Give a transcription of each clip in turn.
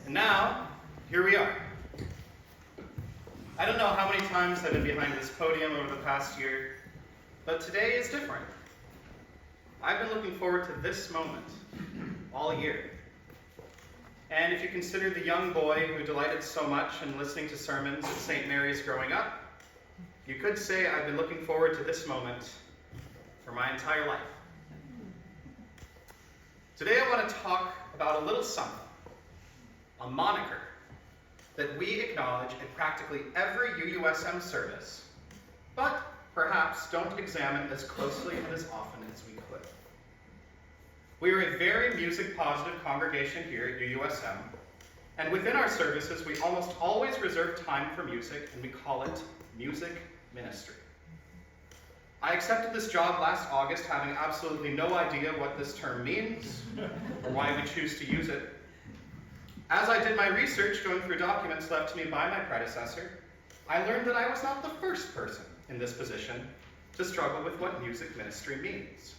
And now, here we are. I don't know how many times I've been behind this podium over the past year, but today is different. I've been looking forward to this moment all year. And if you consider the young boy who delighted so much in listening to sermons at St. Mary's growing up, you could say I've been looking forward to this moment for my entire life. Today I want to talk about a little something, a moniker, that we acknowledge in practically every UUSM service, but perhaps don't examine as closely and as often as we could. We are a very music-positive congregation here at UUSM, and within our services we almost always reserve time for music, and we call it music ministry. I accepted this job last August having absolutely no idea what this term means, or why we choose to use it. As I did my research going through documents left to me by my predecessor, I learned that I was not the first person in this position to struggle with what music ministry means.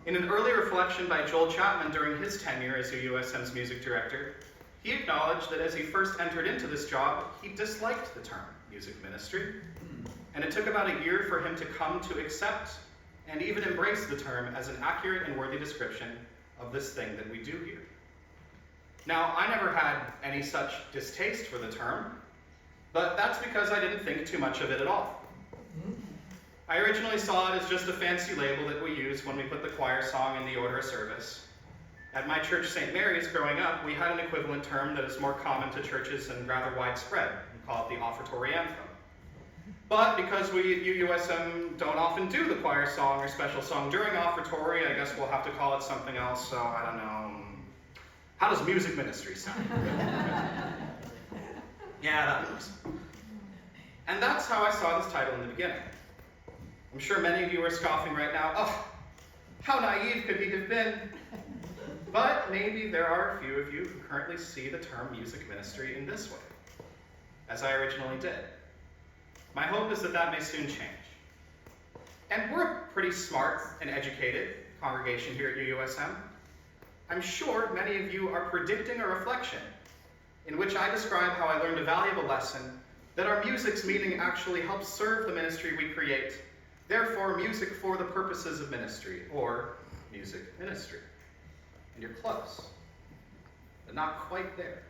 In an early reflection by Joel Chapman during his tenure as UUSM's music director, he acknowledged that as he first entered into this job, he disliked the term music ministry, and it took about a year for him to come to accept and even embrace the term as an accurate and worthy description of this thing that we do here. Now, I never had any such distaste for the term, but that's because I didn't think too much of it at all. I originally saw it as just a fancy label that we use when we put the choir song in the order of service. At my church, St. Mary's, growing up, we had an equivalent term that is more common to churches and rather widespread. We call it the offertory anthem. But because we at UUSM don't often do the choir song or special song during offertory, I guess we'll have to call it something else, so I don't know. How does music ministry sound? Yeah, that works. And that's how I saw this title in the beginning. I'm sure many of you are scoffing right now. Oh, how naive could we have been? But maybe there are a few of you who currently see the term music ministry in this way, as I originally did. My hope is that that may soon change. And we're a pretty smart and educated congregation here at UUSM. I'm sure many of you are predicting a reflection in which I describe how I learned a valuable lesson that our music's meaning actually helps serve the ministry we create, therefore music for the purposes of ministry, or music ministry. And you're close, but not quite there.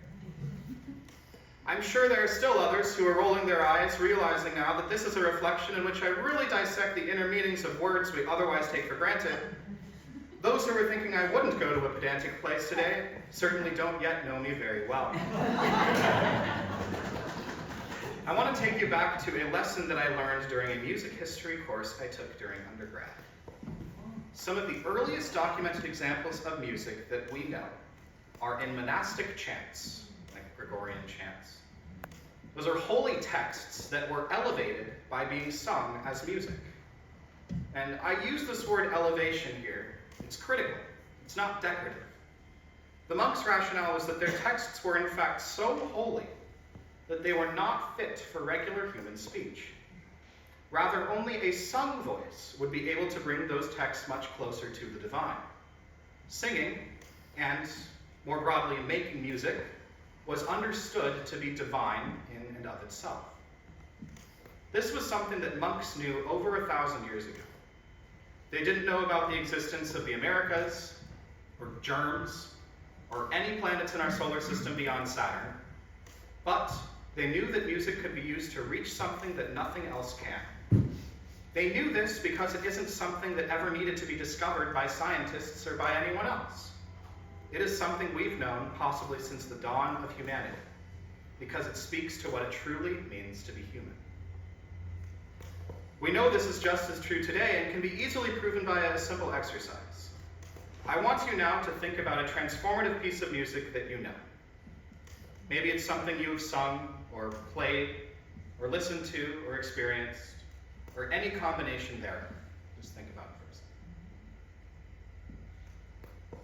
I'm sure there are still others who are rolling their eyes, realizing now that this is a reflection in which I really dissect the inner meanings of words we otherwise take for granted. Those who were thinking I wouldn't go to a pedantic place today certainly don't yet know me very well. I want to take you back to a lesson that I learned during a music history course I took during undergrad. Some of the earliest documented examples of music that we know are in monastic chants, like Gregorian chants. Those are holy texts that were elevated by being sung as music. And I use this word elevation here. It's critical. It's not decorative. The monks' rationale was that their texts were in fact so holy that they were not fit for regular human speech. Rather, only a sung voice would be able to bring those texts much closer to the divine. Singing, and more broadly making music, was understood to be divine in and of itself. This was something that monks knew over 1,000 years ago. They didn't know about the existence of the Americas, or germs, or any planets in our solar system beyond Saturn, but they knew that music could be used to reach something that nothing else can. They knew this because it isn't something that ever needed to be discovered by scientists or by anyone else. It is something we've known possibly since the dawn of humanity, because it speaks to what it truly means to be human. We know this is just as true today and can be easily proven by a simple exercise. I want you now to think about a transformative piece of music that you know. Maybe it's something you have sung, or played, or listened to, or experienced, or any combination thereof. Just think about it for a second.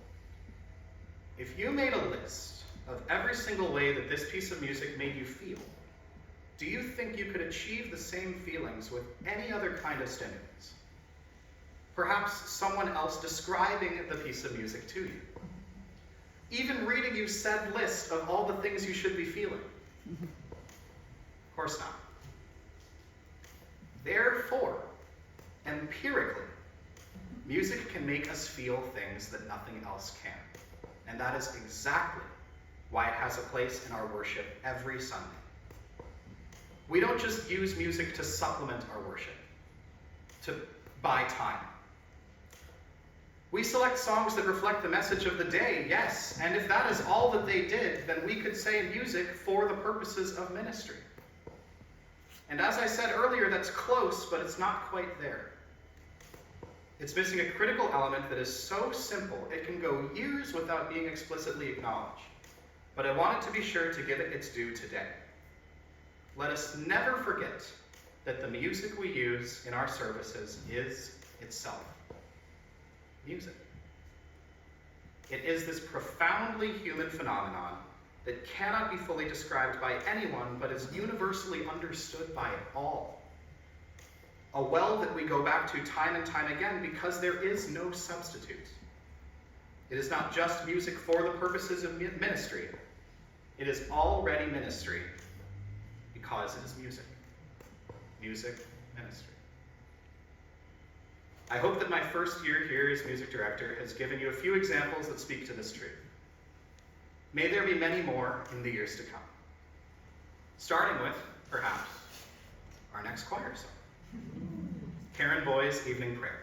If you made a list of every single way that this piece of music made you feel, do you think you could achieve the same feelings with any other kind of stimulus? Perhaps someone else describing the piece of music to you. even reading you said list of all the things you should be feeling? Of course not. Therefore, empirically, music can make us feel things that nothing else can. And that is exactly why it has a place in our worship every Sunday. We don't just use music to supplement our worship, to buy time. We select songs that reflect the message of the day, yes, and if that is all that they did, then we could say music for the purposes of ministry. And as I said earlier, that's close, but it's not quite there. It's missing a critical element that is so simple, it can go years without being explicitly acknowledged. But I wanted to be sure to give it its due today. Let us never forget that the music we use in our services is itself music. It is this profoundly human phenomenon that cannot be fully described by anyone, but is universally understood by all. A well that we go back to time and time again because there is no substitute. It is not just music for the purposes of ministry. It is already ministry because it is music. Music, ministry. I hope that my first year here as music director has given you a few examples that speak to this truth. May there be many more in the years to come. Starting with, perhaps, our next choir song, Karen Boy's Evening Prayer.